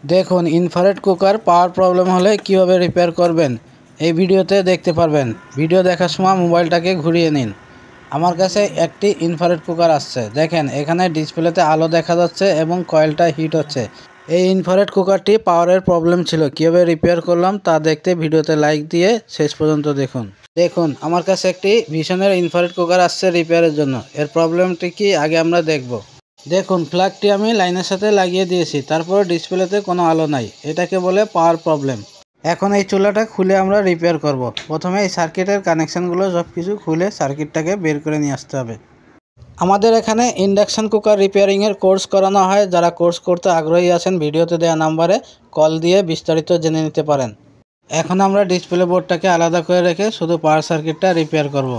দেখুন infrared cooker পাওয়ার problem হলে কিভাবে রিপেয়ার করবেন এই ভিডিওতে দেখতে পারবেন। ভিডিও দেখার সময় মোবাইলটাকে ঘুরিয়ে নিন। আমার কাছে একটি ইনফ্রারেড কুকার আসছে। দেখেন এখানে ডিসপ্লেতে আলো দেখা যাচ্ছে এবং কয়েলটা হিট হচ্ছে। এই ইনফ্রারেড কুকারটি পাওয়ারের প্রবলেম ছিল। কিভাবে রিপেয়ার করলাম তা দেখতে ভিডিওতে লাইক দিয়ে শেষ পর্যন্ত দেখুন। দেখুন আমার কাছে একটি ভিশনের ইনফ্রারেড কুকার আসছে রিপেয়ারের জন্য। এর প্রবলেমটি কি আগে আমরা দেখব। দেখুন প্লাগটি আমি লাইনের সাথে লাগিয়ে দিয়েছি, তারপর ডিসপ্লেতে কোনো আলো নাই। এটাকে বলে পাওয়ার প্রবলেম। এখন এই চুলাটা খুলে আমরা রিপেয়ার করব। প্রথমে এই সার্কিটের কানেকশানগুলো সব কিছু খুলে সার্কিটটাকে বের করে নিয়ে আসতে হবে। আমাদের এখানে ইন্ডাকশান কুকার রিপেয়ারিংয়ের কোর্স করানো হয়। যারা কোর্স করতে আগ্রহী আছেন ভিডিওতে দেওয়া নাম্বারে কল দিয়ে বিস্তারিত জেনে নিতে পারেন। এখন আমরা ডিসপ্লে বোর্ডটাকে আলাদা করে রেখে শুধু পাওয়ার সার্কিটটা রিপেয়ার করব।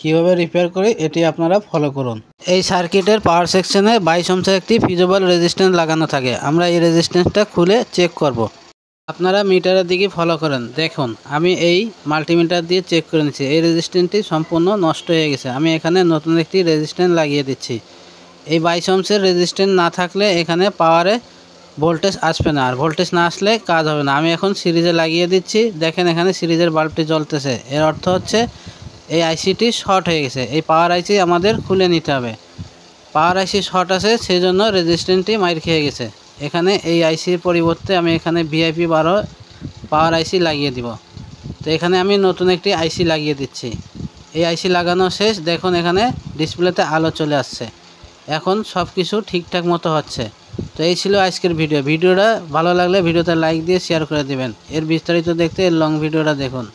কীভাবে রিপেয়ার করি এটি আপনারা ফলো করুন। এই সার্কিটের পাওয়ার সেকশনে 22 ওহমের একটি ফিজিবল রেজিস্ট্যান্স লাগানো থাকে। আমরা এই রেজিস্ট্যান্সটা খুলে চেক করব। আপনারা মিটারের দিকে ফলো করেন। দেখুন আমি এই মাল্টিমিটার দিয়ে চেক করে নিচ্ছি। এই রেজিস্ট্যান্সটি সম্পূর্ণ নষ্ট হয়ে গেছে। আমি এখানে নতুন একটি রেজিস্ট্যান্স লাগিয়ে দিচ্ছি। এই 22 ওহমের রেজিস্ট্যান্স না থাকলে এখানে পাওয়ারে ভোল্টেজ আসবে না, আর ভোল্টেজ না আসলে কাজ হবে না। আমি এখন সিরিজে লাগিয়ে দিচ্ছি। দেখেন এখানে সিরিজের বাল্বটি জ্বলতেছে। এর অর্থ হচ্ছে এই আইসিটি শর্ট হয়ে গেছে। এই পাওয়ার আইসি আমাদের খুলে নিতে হবে। পাওয়ার আইসি শর্ট আছে, সেই জন্য রেজিস্ট্যান্সটি মাইর খেয়ে গেছে। এখানে এই আইসির পরিবর্তে আমি এখানে ভিআইপি 12 পাওয়ার আইসি লাগিয়ে দিব। তো এখানে আমি নতুন একটি আইসি লাগিয়ে দিচ্ছি। এই আইসি লাগানো শেষ। দেখুন এখানে ডিসপ্লেতে আলো চলে আসছে। এখন সব কিছু ঠিকঠাক মতো হচ্ছে। তো এই ছিল আজকের ভিডিওটা ভালো লাগলে ভিডিওতে লাইক দিয়ে শেয়ার করে দেবেন। এর বিস্তারিত দেখতে এর লং ভিডিওটা দেখুন।